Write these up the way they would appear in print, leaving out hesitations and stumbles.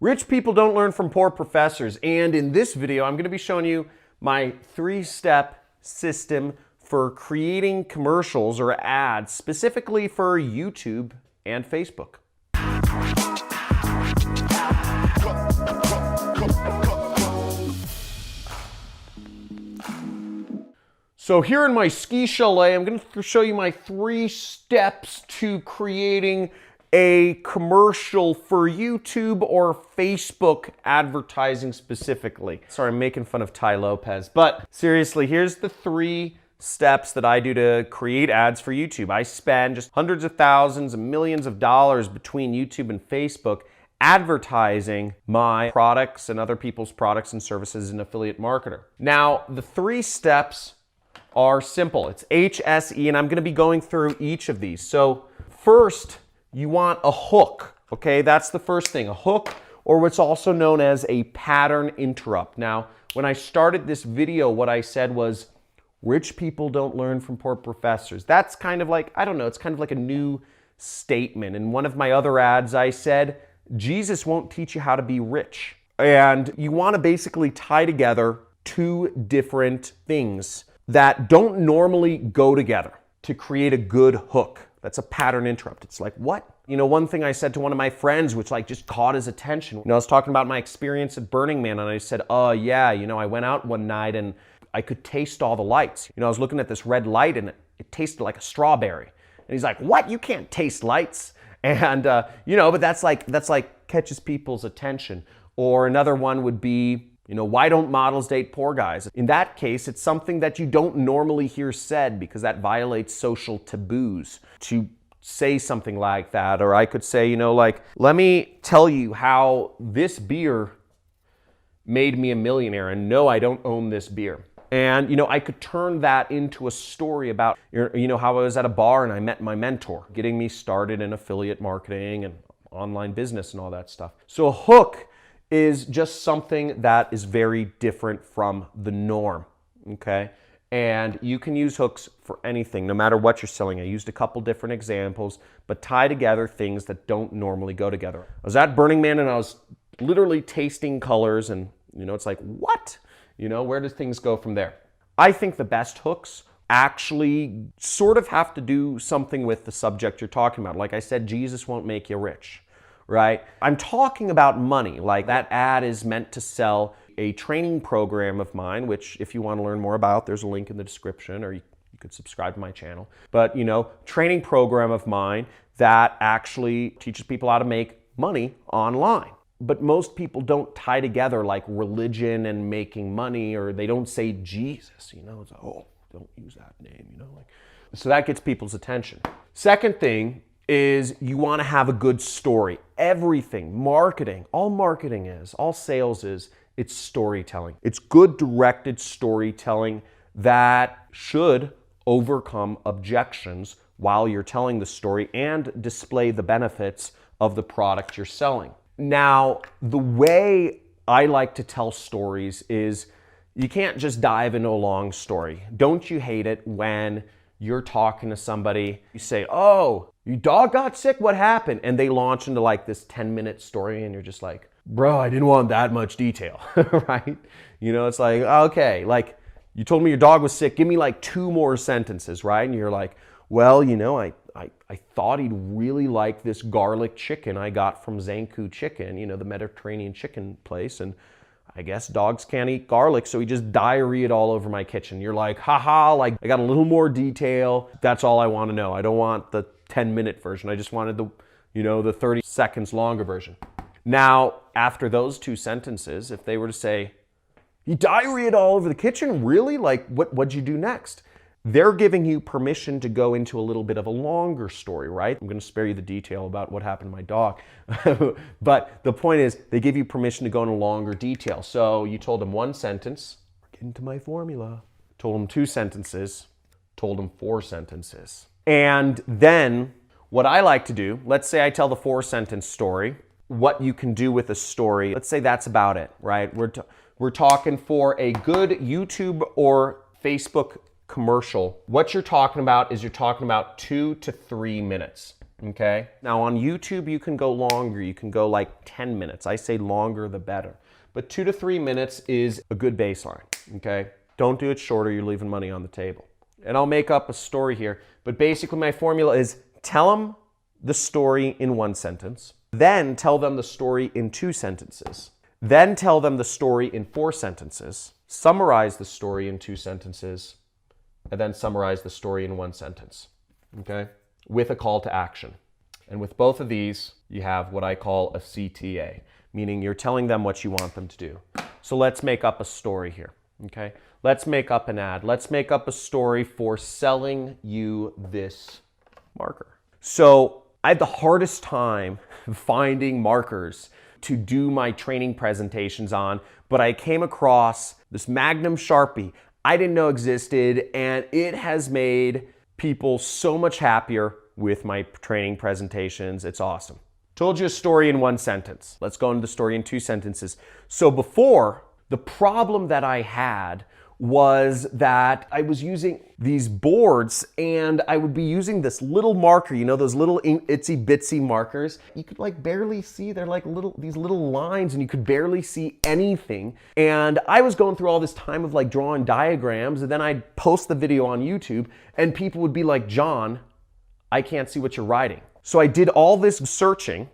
Rich people don't learn from poor professors, and in this video I'm going to be showing you my 3-step system for creating commercials or ads specifically for YouTube and Facebook. So here in my ski chalet, I'm going to show you my 3 steps to creating a commercial for YouTube or Facebook advertising specifically. Sorry, I'm making fun of Tai Lopez, but seriously, here's the 3 steps that I do to create ads for YouTube. I spend just hundreds of thousands and millions of dollars between YouTube and Facebook advertising my products and other people's products and services as an affiliate marketer. Now, the 3 steps are simple. It's HSE, and I'm going to be going through each of these. So first, you want a hook, okay? That's the first thing, a hook, or what's also known as a pattern interrupt. Now, when I started this video, what I said was, rich people don't learn from poor professors. That's kind of like, I don't know, it's kind of like a new statement. In one of my other ads, I said, Jesus won't teach you how to be rich. And you want to basically tie together 2 different things that don't normally go together to create a good hook. That's a pattern interrupt. It's like, what? You know, one thing I said to one of my friends, which like just caught his attention. You know, I was talking about my experience at Burning Man, and I said, oh yeah, you know, I went out one night and I could taste all the lights. You know, I was looking at this red light and it tasted like a strawberry. And he's like, what? You can't taste lights? And, you know, but that's like catches people's attention. Or another one would be, you know, why don't models date poor guys? In that case, it's something that you don't normally hear said because that violates social taboos to say something like that. Or I could say, you know, like, let me tell you how this beer made me a millionaire, and no, I don't own this beer. And, you know, I could turn that into a story about, you know, how I was at a bar and I met my mentor, getting me started in affiliate marketing and online business and all that stuff. So a hook is just something that is very different from the norm, okay? And you can use hooks for anything, no matter what you're selling. I used a couple different examples, but tie together things that don't normally go together. I was at Burning Man and I was literally tasting colors and, you know, it's like, what? You know, where do things go from there? I think the best hooks actually sort of have to do something with the subject you're talking about. Like I said, Jesus won't make you rich. Right? I'm talking about money. Like that ad is meant to sell a training program of mine, which if you want to learn more about, there's a link in the description, or you could subscribe to my channel. But, you know, training program of mine that actually teaches people how to make money online. But most people don't tie together like religion and making money, or they don't say Jesus, you know, it's like, oh, don't use that name, you know, like, so that gets people's attention. Second thing is you want to have a good story. Everything, marketing, all sales is, it's storytelling. It's good directed storytelling that should overcome objections while you're telling the story and display the benefits of the product you're selling. Now, the way I like to tell stories is you can't just dive into a long story. Don't you hate it when you're talking to somebody, you say, oh, your dog got sick, what happened? And they launch into like this 10-minute story and you're just like, bro, I didn't want that much detail, right? You know, it's like, okay, like you told me your dog was sick, give me like 2 more sentences, right? And you're like, well, you know, I thought he'd really like this garlic chicken I got from Zankou Chicken, you know, the Mediterranean chicken place, and I guess dogs can't eat garlic, so he just diarrheaed all over my kitchen. You're like, haha, like I got a little more detail. That's all I want to know. I don't want the 10-minute version. I just wanted the, you know, the 30 seconds longer version. Now, after those 2 sentences, if they were to say, he diarrheaed all over the kitchen, really? Like, what'd you do next? They're giving you permission to go into a little bit of a longer story, right? I'm going to spare you the detail about what happened to my dog. But the point is, they give you permission to go into longer detail. So you told them 1 sentence, we're getting to my formula. Told them 2 sentences, told them 4 sentences. And then what I like to do, let's say I tell the 4-sentence story, what you can do with a story, let's say that's about it, right? We're talking for a good YouTube or Facebook commercial. What you're talking about is you're talking about 2 to 3 minutes. Okay. Now on YouTube, you can go longer. You can go like 10 minutes. I say longer the better. But 2 to 3 minutes is a good baseline. Okay. Don't do it shorter. You're leaving money on the table. And I'll make up a story here. But basically my formula is tell them the story in 1 sentence. Then tell them the story in 2 sentences. Then tell them the story in 4 sentences. Summarize the story in 2 sentences. And then summarize the story in 1 sentence. Okay. With a call to action. And with both of these, you have what I call a CTA, meaning you're telling them what you want them to do. So let's make up a story here, okay? Let's make up an ad. Let's make up a story for selling you this marker. So I had the hardest time finding markers to do my training presentations on, but I came across this Magnum Sharpie I didn't know existed, and it has made people so much happier with my training presentations. It's awesome. Told you a story in 1 sentence. Let's go into the story in 2 sentences. So before, the problem that I had was that I was using these boards and I would be using this little marker, you know, those little itsy bitsy markers. You could like barely see, they're like these little lines and you could barely see anything. And I was going through all this time of like drawing diagrams and then I'd post the video on YouTube and people would be like, John, I can't see what you're writing. So I did all this searching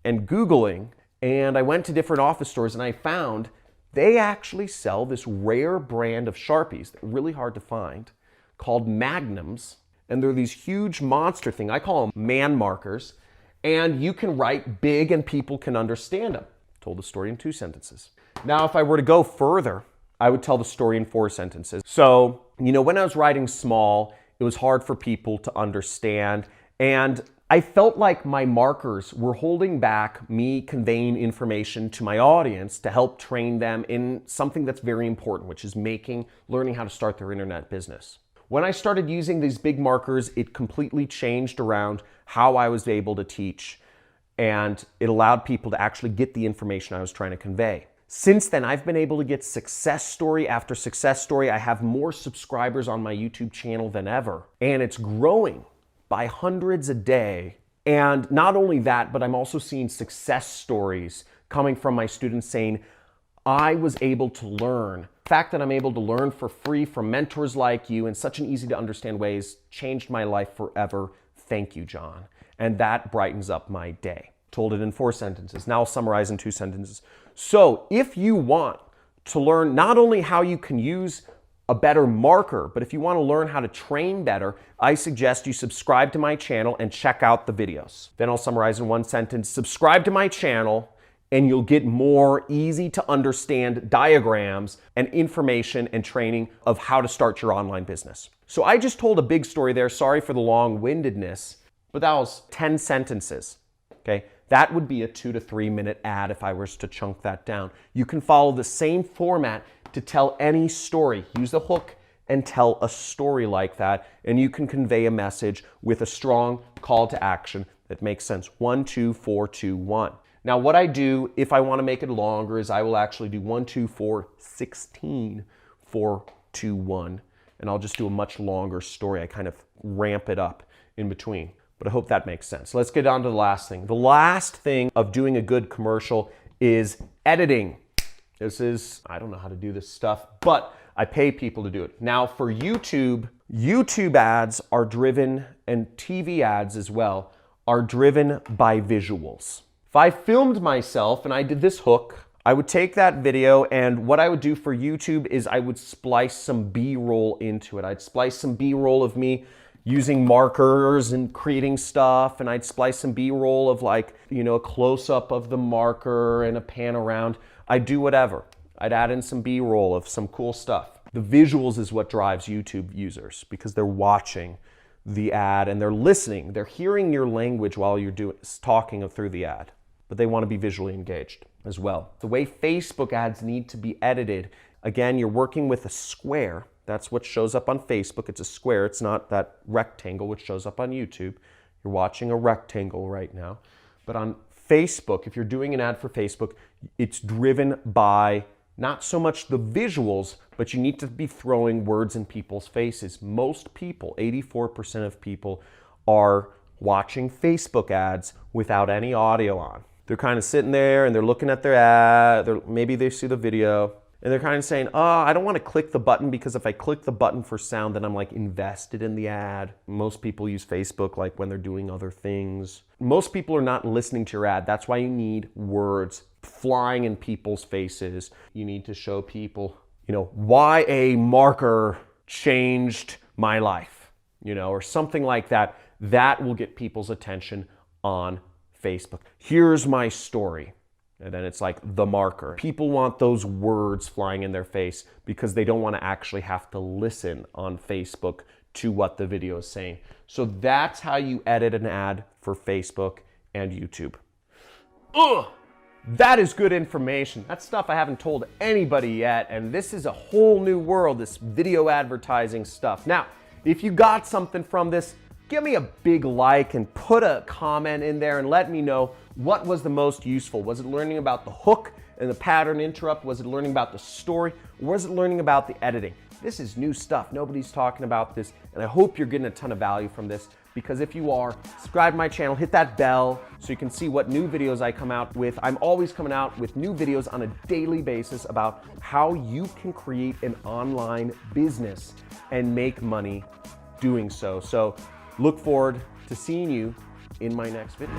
and Googling and I went to different office stores and I found they actually sell this rare brand of Sharpies, really hard to find, called Magnums. And they're these huge monster thing. I call them man markers. And you can write big and people can understand them. Told the story in 2 sentences. Now, if I were to go further, I would tell the story in 4 sentences. So, you know, when I was writing small, it was hard for people to understand. And I felt like my markers were holding back me conveying information to my audience to help train them in something that's very important, which is learning how to start their internet business. When I started using these big markers, it completely changed around how I was able to teach, and it allowed people to actually get the information I was trying to convey. Since then, I've been able to get success story after success story. I have more subscribers on my YouTube channel than ever, and it's growing by hundreds a day. And not only that, but I'm also seeing success stories coming from my students saying, I was able to learn. The fact that I'm able to learn for free from mentors like you in such an easy to understand ways changed my life forever. Thank you, John. And that brightens up my day. Told it in 4 sentences. Now I'll summarize in 2 sentences. So if you want to learn not only how you can use a better marker, but if you want to learn how to train better, I suggest you subscribe to my channel and check out the videos. Then I'll summarize in 1 sentence. Subscribe to my channel and you'll get more easy to understand diagrams and information and training of how to start your online business. So I just told a big story there. Sorry for the long-windedness, but that was 10 sentences, okay? That would be a 2 to 3 minute ad if I was to chunk that down. You can follow the same format to tell any story. Use a hook and tell a story like that, and you can convey a message with a strong call to action that makes sense. 1, 2, 4, 2, 1. Now what I do if I want to make it longer is I will actually do 1, 2, 4, 16, 4, 2, 1, and I'll just do a much longer story. I kind of ramp it up in between. But I hope that makes sense. Let's get on to the last thing. The last thing of doing a good commercial is editing. This is, I don't know how to do this stuff, but I pay people to do it. Now for YouTube, YouTube ads are driven, and TV ads as well, are driven by visuals. If I filmed myself and I did this hook, I would take that video and what I would do for YouTube is I would splice some B-roll into it. I'd splice some B-roll of me using markers and creating stuff, and I'd splice some B-roll of like, you know, a close-up of the marker and a pan around. I'd do whatever. I'd add in some B-roll of some cool stuff. The visuals is what drives YouTube users because they're watching the ad and they're listening. They're hearing your language while you're talking through the ad, but they want to be visually engaged as well. The way Facebook ads need to be edited, again, you're working with a square. That's what shows up on Facebook. It's a square. It's not that rectangle which shows up on YouTube. You're watching a rectangle right now. But on Facebook, if you're doing an ad for Facebook, it's driven by not so much the visuals, but you need to be throwing words in people's faces. Most people, 84% of people, are watching Facebook ads without any audio on. They're kind of sitting there and they're looking at their ad, maybe they see the video, and they're kind of saying, oh, I don't want to click the button because if I click the button for sound, then I'm like invested in the ad. Most people use Facebook like when they're doing other things. Most people are not listening to your ad. That's why you need words flying in people's faces. You need to show people, why a marker changed my life, or something like that. That will get people's attention on Facebook. Here's my story. And then it's like the marker. People want those words flying in their face because they don't want to actually have to listen on Facebook to what the video is saying. So that's how you edit an ad for Facebook and YouTube. Ugh! That is good information. That's stuff I haven't told anybody yet, and this is a whole new world, this video advertising stuff. Now, if you got something from this, give me a big like and put a comment in there and let me know what was the most useful. Was it learning about the hook and the pattern interrupt? Was it learning about the story? Or was it learning about the editing? This is new stuff. Nobody's talking about this, and I hope you're getting a ton of value from this, because if you are, subscribe to my channel, hit that bell so you can see what new videos I come out with. I'm always coming out with new videos on a daily basis about how you can create an online business and make money doing so. So look forward to seeing you in my next video.